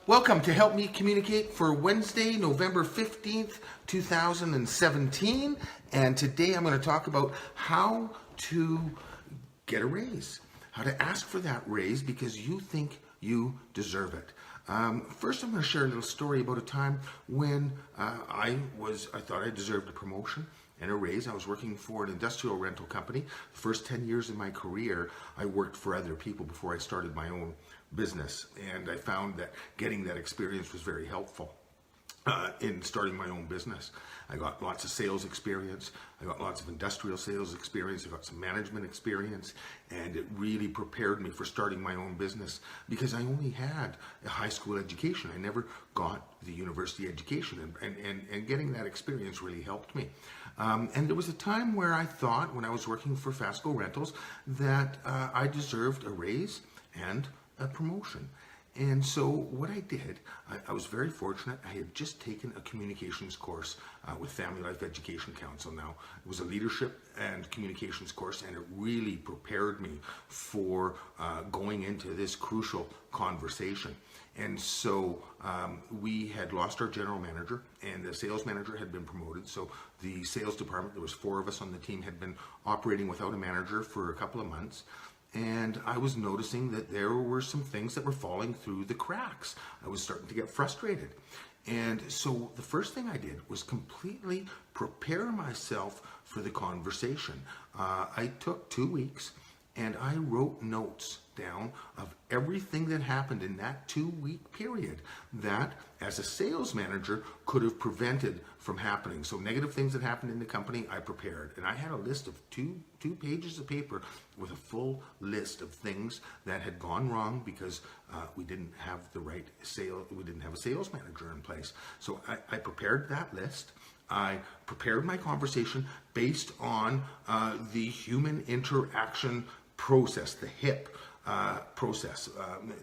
Welcome to Help Me Communicate for Wednesday, November 15th, 2017. And today I'm going to talk about how to get a raise, how to ask for that raise because you think you deserve it. First, I'm going to share a little story about a time when I thought I deserved a promotion and a raise. I was working for an industrial rental company. The first 10 years of my career, I worked for other people before I started my own business. And I found that getting that experience was very helpful in starting my own business. I got lots of sales experience. I got lots of industrial sales experience. I got some management experience, and it really prepared me for starting my own business because I only had a high school education. I never got the university education, and getting that experience really helped me. And there was a time where I thought, when I was working for Fasco Rentals, that I deserved a raise and a promotion. And so what I did, I was very fortunate. I had just taken a communications course with Family Life Education Council. Now, it was a leadership and communications course, and it really prepared me for going into this crucial conversation. And so we had lost our general manager, and the sales manager had been promoted. So the sales department, there was 4 of us on the team, had been operating without a manager for a couple of months. And I was noticing that there were some things that were falling through the cracks. I was starting to get frustrated. And so the first thing I did was completely prepare myself for the conversation. I took 2 weeks and I wrote notes down of everything that happened in that 2-week period that, as a sales manager, could have prevented from happening. So negative things that happened in the company, I prepared. And I had a list of two pages of paper with a full list of things that had gone wrong because we didn't have we didn't have a sales manager in place. So I prepared that list. I prepared my conversation based on the human interaction process, the HIP process.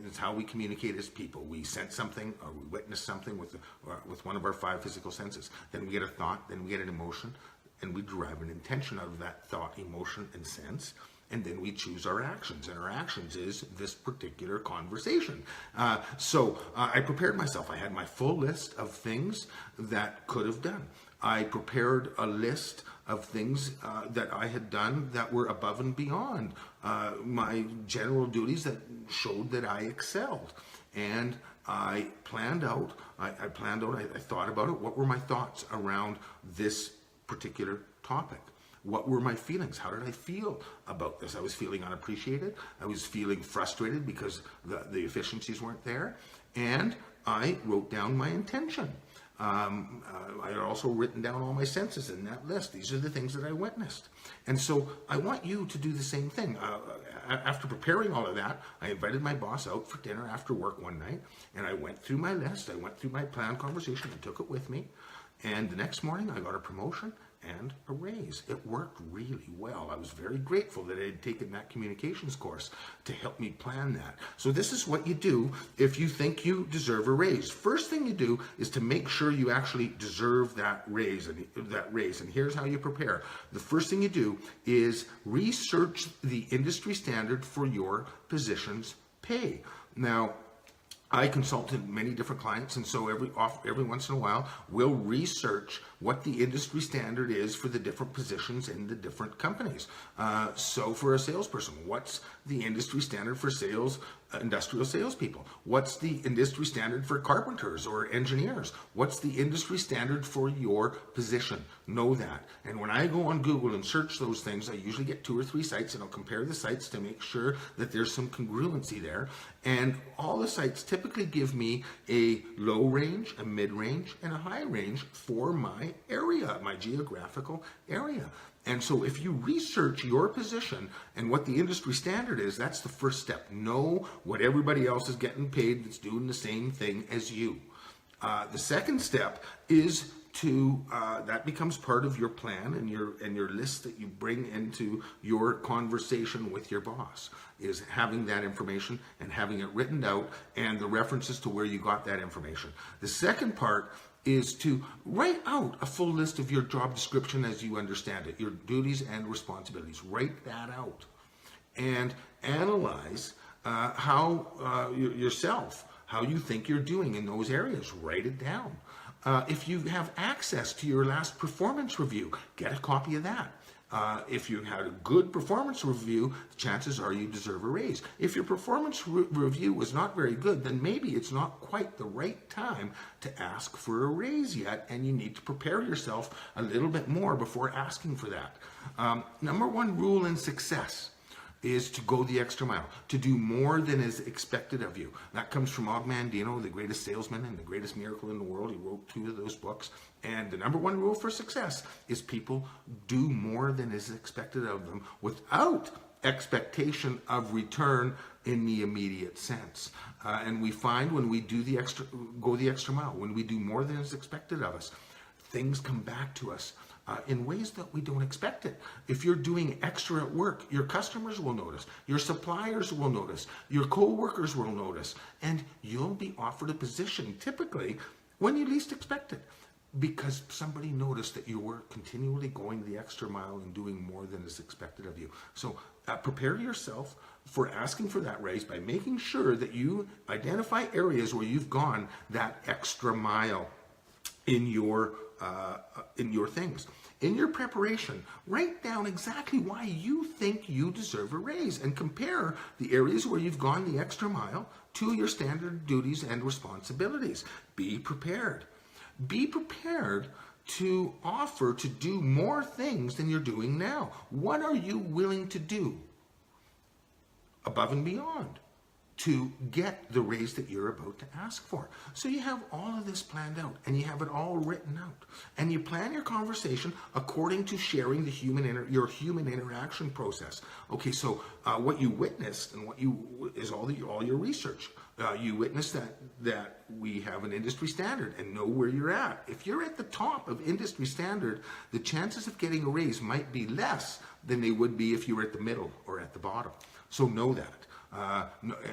It's how we communicate as people. We sense something, or we witness something with one of our 5 physical senses. Then we get a thought, then we get an emotion, and we derive an intention out of that thought, emotion, and sense. And then we choose our actions, and our actions is this particular conversation. So I prepared myself. I had my full list of things that could have done. I prepared a list of things that I had done that were above and beyond my general duties that showed that I excelled. And I planned out, I thought about it. What were my thoughts around this particular topic? What were my feelings? How did I feel about this? I was feeling unappreciated. I was feeling frustrated because the efficiencies weren't there. And I wrote down my intention. I had also written down all my senses in that list. These are the things that I witnessed. And so I want you to do the same thing. After preparing all of that, I invited my boss out for dinner after work one night, and I went through my list. I went through my planned conversation. I took it with me. And the next morning, I got a promotion and a raise. It worked really well. I was very grateful that I had taken that communications course to help me plan that. So this is what you do if you think you deserve a raise. First thing you do is to make sure you actually deserve that raise. And here's how you prepare. The first thing you do is research the industry standard for your position's pay. Now, I consulted many different clients, and so every once in a while, we'll research what the industry standard is for the different positions in the different companies. So for a salesperson, what's the industry standard for industrial salespeople? What's the industry standard for carpenters or engineers? What's the industry standard for your position? Know that. And when I go on Google and search those things, I usually get 2 or 3 sites, and I'll compare the sites to make sure that there's some congruency there. And all the sites typically give me a low range, a mid range, and a high range for my area, my geographical area. And so if you research your position and what the industry standard is, that's the first step. Know what everybody else is getting paid that's doing the same thing as you. The second step is that becomes part of your plan and your list that you bring into your conversation with your boss, is having that information and having it written out and the references to where you got that information. The second part is to write out a full list of your job description as you understand it, your duties and responsibilities. Write that out and analyze how yourself how you think you're doing in those areas. Write it down. If you have access to your last performance review, get a copy of that. If you had a good performance review, chances are you deserve a raise. If your performance review was not very good, then maybe it's not quite the right time to ask for a raise yet, and you need to prepare yourself a little bit more before asking for that. Number one rule in success is to go the extra mile, to do more than is expected of you. That comes from Og Mandino, the greatest salesman and the greatest miracle in the world. He wrote 2 of those books. And the number one rule for success is people do more than is expected of them without expectation of return in the immediate sense. And we find when we go the extra mile, when we do more than is expected of us, things come back to us in ways that we don't expect it. If you're doing extra at work, your customers will notice, your suppliers will notice, your co-workers will notice, and you'll be offered a position typically when you least expect it, because somebody noticed that you were continually going the extra mile and doing more than is expected of you. So prepare yourself for asking for that raise by making sure that you identify areas where you've gone that extra mile in your things. In your preparation, write down exactly why you think you deserve a raise and compare the areas where you've gone the extra mile to your standard duties and responsibilities. Be prepared. Be prepared to offer to do more things than you're doing now. What are you willing to do above and beyond to get the raise that you're about to ask for? So you have all of this planned out, and you have it all written out, and you plan your conversation according to sharing your human interaction process. Okay, so what you witnessed and is all your research. You witnessed that we have an industry standard and know where you're at. If you're at the top of industry standard, the chances of getting a raise might be less than they would be if you were at the middle or at the bottom. So know that.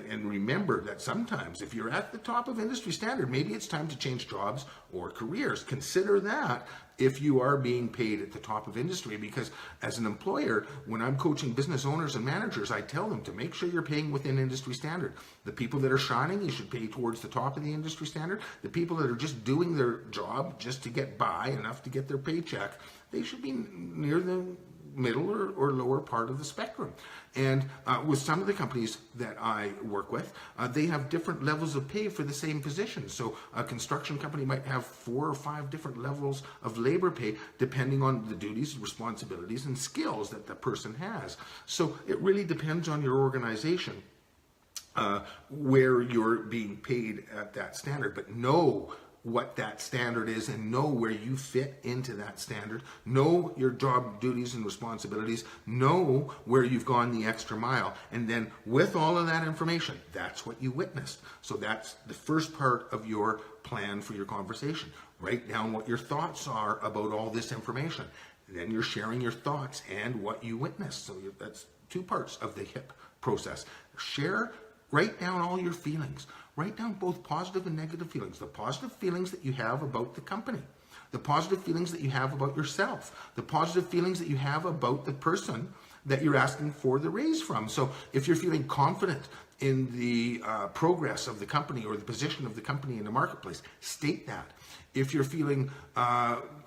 And remember that sometimes if you're at the top of industry standard, maybe it's time to change jobs or careers. Consider that if you are being paid at the top of industry, because as an employer, when I'm coaching business owners and managers, I tell them to make sure you're paying within industry standard. The people that are shining, you should pay towards the top of the industry standard. The people that are just doing their job just to get by, enough to get their paycheck, they should be near the middle or lower part of the spectrum. And with some of the companies that I work with, they have different levels of pay for the same position. So a construction company might have 4 or 5 different levels of labor pay depending on the duties, responsibilities, and skills that the person has. So it really depends on your organization where you're being paid at that standard. But know what that standard is and know where you fit into that standard. Know your job duties and responsibilities. Know where you've gone the extra mile. And then with all of that information, that's what you witnessed. So that's the first part of your plan for your conversation. Write down what your thoughts are about all this information. And then you're sharing your thoughts and what you witnessed. So that's 2 parts of the HIP process. Write down all your feelings. Write down both positive and negative feelings. The positive feelings that you have about the company. The positive feelings that you have about yourself. The positive feelings that you have about the person that you're asking for the raise from. So if you're feeling confident in the progress of the company or the position of the company in the marketplace, state that. If you're feeling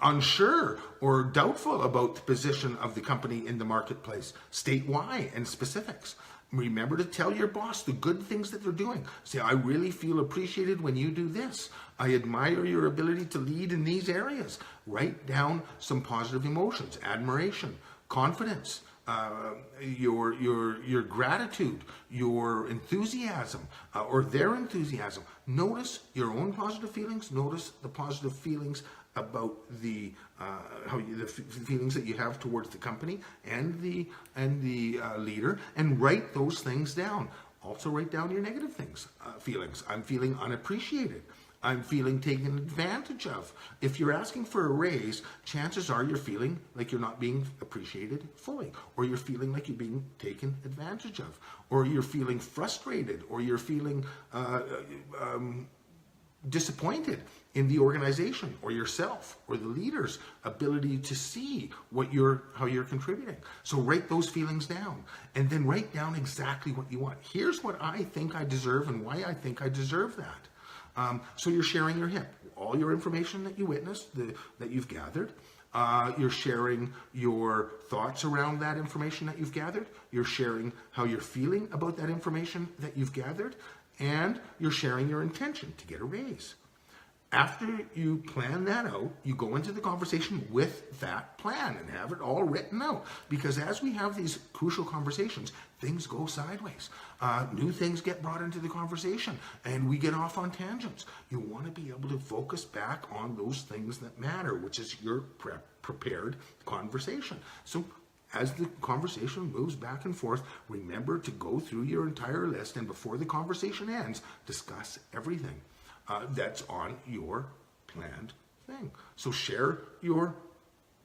unsure or doubtful about the position of the company in the marketplace, state why and specifics. Remember to tell your boss the good things that they're doing. Say, I really feel appreciated when you do this. I admire your ability to lead in these areas. Write down some positive emotions, admiration, confidence, your gratitude, your enthusiasm, or their enthusiasm. Notice your own positive feelings. Notice the positive feelings about the feelings that you have towards the company and the leader, and write those things down. Also write down your negative feelings. I'm feeling unappreciated. I'm feeling taken advantage of. If you're asking for a raise, chances are you're feeling like you're not being appreciated fully, or you're feeling like you're being taken advantage of, or you're feeling frustrated, or you're feeling disappointed in the organization or yourself or the leader's ability to see how you're contributing. So write those feelings down, and then write down exactly what you want. Here's what I think I deserve and why I think I deserve that. So you're sharing your HIP, all your information that you witnessed, that you've gathered. You're sharing your thoughts around that information that you've gathered. You're sharing how you're feeling about that information that you've gathered. And you're sharing your intention to get a raise. After you plan that out, you go into the conversation with that plan and have it all written out. Because as we have these crucial conversations, things go sideways. New things get brought into the conversation and we get off on tangents. You want to be able to focus back on those things that matter, which is your prepared conversation. So as the conversation moves back and forth, remember to go through your entire list, and before the conversation ends, discuss everything that's on your planned thing. So share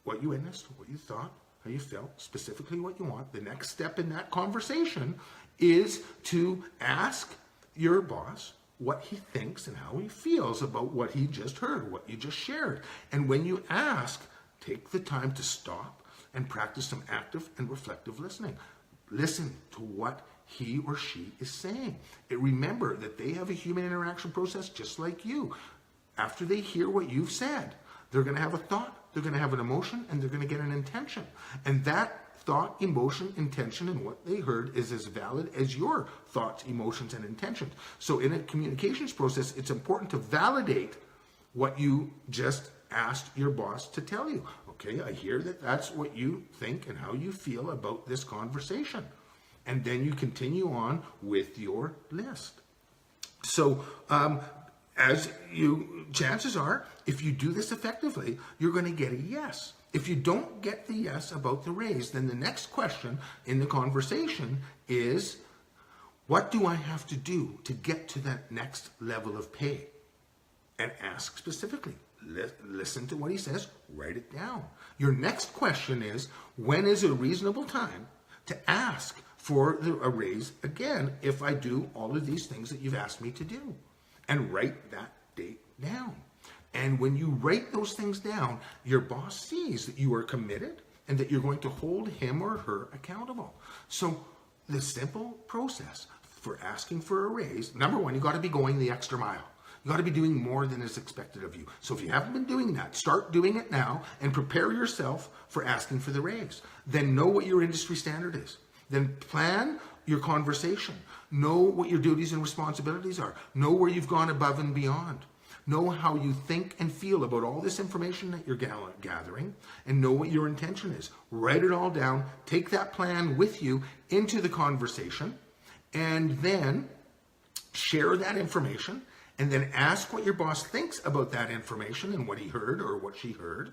what you witnessed, what you thought, how you felt, specifically what you want. The next step in that conversation is to ask your boss what he thinks and how he feels about what he just heard, what you just shared. And when you ask, take the time to stop and practice some active and reflective listening. Listen to what he or she is saying. And remember that they have a human interaction process just like you. After they hear what you've said, they're going to have a thought, they're going to have an emotion, and they're going to get an intention. And that thought, emotion, intention, and what they heard is as valid as your thoughts, emotions, and intentions. So in a communications process, it's important to validate what you just asked your boss to tell you. Okay, I hear that that's what you think and how you feel about this conversation. And then you on with your list. So chances are, if you do this effectively, you're going to get a yes. If you don't get the yes about the raise, then the next question in the conversation is, what do I have to do to get to that next level of pay? And ask specifically. Listen to what he says, write it down. Your next question is, when is a reasonable time to ask for a raise again if I do all of these things that you've asked me to do? And write that date down. And when you write those things down, your boss sees that you are committed and that you're going to hold him or her accountable. So the simple process for asking for a raise, number one, you got to be going the extra mile. You got to be doing more than is expected of you. So if you haven't been doing that, start doing it now and prepare yourself for asking for the raise. Then know what your industry standard is. Then plan your conversation. Know what your duties and responsibilities are. Know where you've gone above and beyond. Know how you think and feel about all this information that you're gathering, and know what your intention is. Write it all down. Take that plan with you into the conversation, and then share that information, and then ask what your boss thinks about that information and what he heard or what she heard,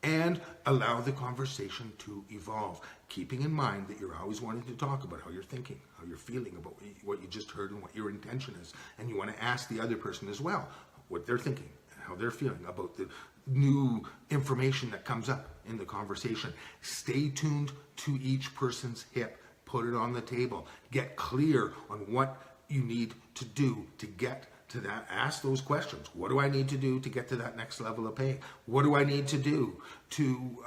and allow the conversation to evolve, keeping in mind that you're always wanting to talk about how you're thinking, how you're feeling about what you just heard and what your intention is. And you want to ask the other person as well what they're thinking and how they're feeling about the new information that comes up in the conversation. Stay tuned to each person's hip. Put it on the table. Get clear on what you need to do to get to that. Ask those questions. What do I need to do to get to that next level of pay? What do I need to do to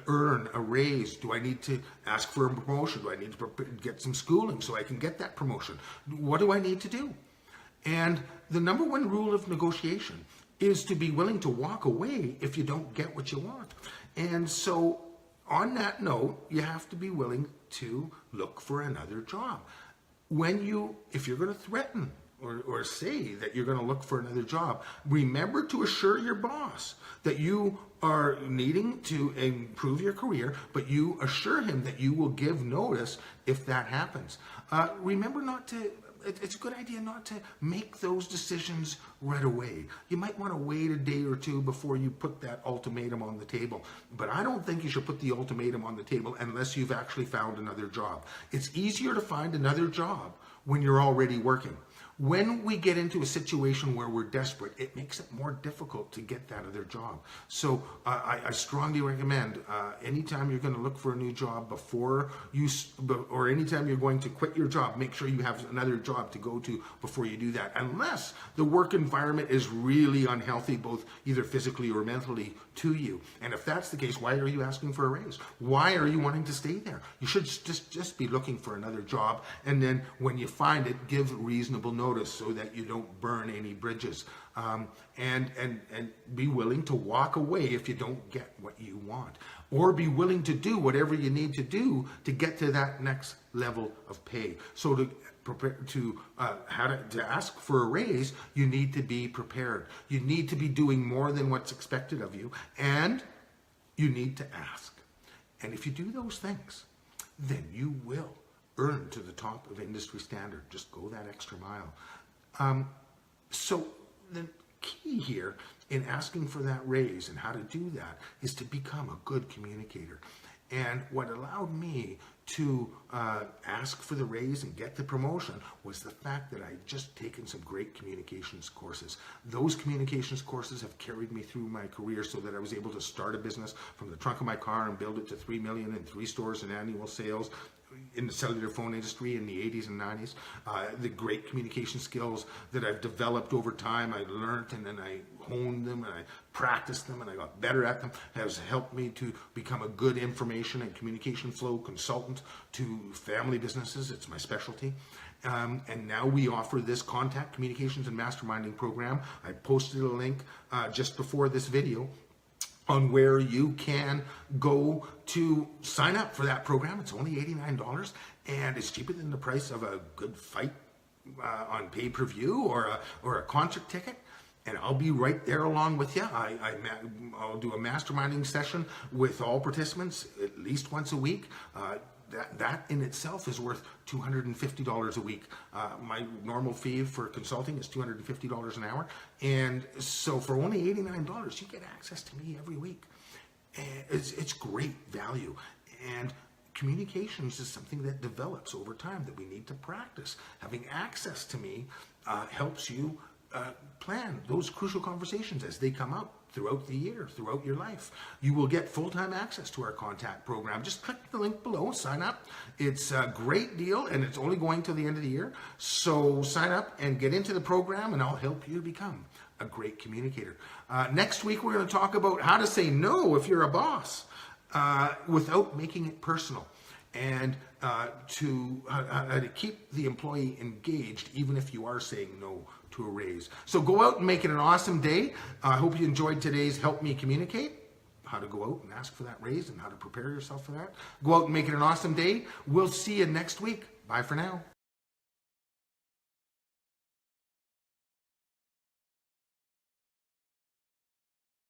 earn a raise? Do I need to ask for a promotion? Do I need to get some schooling so I can get that promotion? What do I need to do? And the number one rule of negotiation is to be willing to walk away if you don't get what you want. And so on that note, you have to be willing to look for another job. If you're going to threaten or say that you're going to look for another job, remember to assure your boss that you are needing to improve your career, but you assure him that you will give notice if that happens. Remember it's a good idea not to make those decisions right away. You might want to wait a day or two before you put that ultimatum on the table. But I don't think you should put the ultimatum on the table unless you've actually found another job. It's easier to find another job when you're already working. When we get into a situation where we're desperate, it makes it more difficult to get that other job. So I strongly recommend anytime you're going to look for a new job or anytime you're going to quit your job, make sure you have another job to go to before you do that. Unless the work environment is really unhealthy, both either physically or mentally to you. And if that's the case, why are you asking for a raise? Why are you wanting to stay there? You should just be looking for another job. And then when you find it, give reasonable notice so that you don't burn any bridges, and be willing to walk away if you don't get what you want, or be willing to do whatever you need to do to get to that next level of pay. So to prepare to ask for a raise, you need to be prepared. You need to be doing more than what's expected of you, and you need to ask. And if you do those things, then you will earn to the top of industry standard. Just go that extra mile. So the key here in asking for that raise and how to do that is to become a good communicator. And what allowed me to ask for the raise and get the promotion was the fact that I'd just taken some great communications courses. Those communications courses have carried me through my career so that I was able to start a business from the trunk of my car and build it to $3 million in 3 stores in annual sales in the cellular phone industry in the 80s and 90s. The great communication skills that I've developed over time, I learned and then I honed them and I practiced them and I got better at them, has helped me to become a good information and communication flow consultant to family businesses. It's my specialty. And now we offer this contact communications and masterminding program. I posted a link just before this video on where you can go to sign up for that program. It's only $89 and it's cheaper than the price of a good fight on pay-per-view or a concert ticket. And I'll be right there along with you. I'll do a masterminding session with all participants at least once a week. That in itself is worth $250 a week. My normal fee for consulting is $250 an hour. And so for only $89, you get access to me every week. And it's great value. And communications is something that develops over time that we need to practice. Having access to me helps you plan those crucial conversations as they come up throughout the year, throughout your life. You will get full-time access to our contact program. Just click the link below, sign up. It's a great deal and it's only going till the end of the year. So sign up and get into the program and I'll help you become a great communicator. Next week, we're going to talk about how to say no if you're a boss without making it personal, and to keep the employee engaged even if you are saying no to a raise. So go out and make it an awesome day. I hope you enjoyed today's Help Me Communicate, how to go out and ask for that raise and how to prepare yourself for that. Go out and make it an awesome day. We'll see you next week. Bye for now.